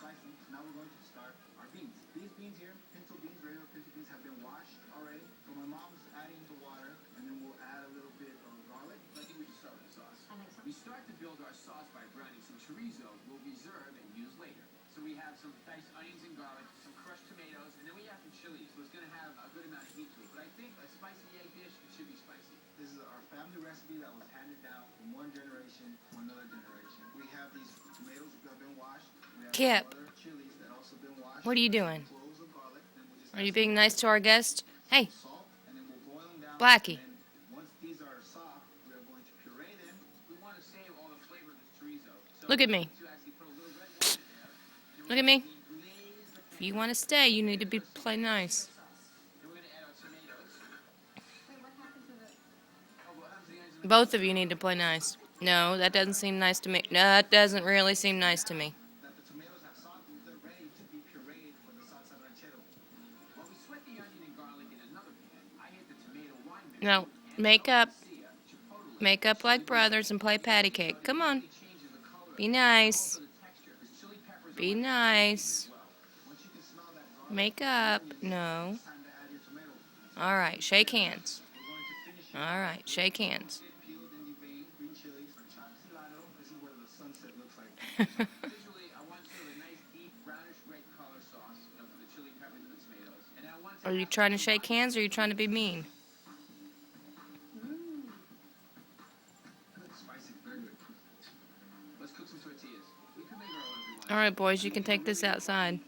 spicy. So now we're going to start our beans. These beans here, pinto beans, regular pinto beans, have been washed already. So my mom's adding the water, and then we'll add a little bit of garlic. I think we should start with the sauce. We start to build our sauce by browning some chorizo we'll reserve and use later. So we have some diced onions and garlic, some crushed tomatoes, and then we have some chilies. So it's going to have a good amount of heat to it. But I think a spicy egg dish, it should be spicy. This is our family recipe that was handed down from one generation to another generation. We have these tomatoes that have been washed. We have Kip, other chilies that also been washed. what are you doing? Cloves of garlic. And we'll just Are you being nice to our guest? Hey, salt, and then we'll boil them down. Blackie. And then once these are soft, we are going to puree them. We want to save all the flavor of this chorizo. So Look at me. to actually put a little red wine in there. Look at me. If you want to stay, you need to play nice. Then we're going to add our tomatoes. Both of you need to play nice. No, that doesn't seem nice to me. No, that doesn't really seem nice to me. That the tomatoes have softened, they're ready to be pureed for the salsa ranchero. While we sweat the onion and garlic in another pan, I hit the tomato wine mixture. No, make up like brothers and play patty cake. Come on. Be nice. Be nice. Make up. No. All right, shake hands. All right, shake hands. Are you trying to shake hands or are you trying to be mean? All right, boys, you can take this outside.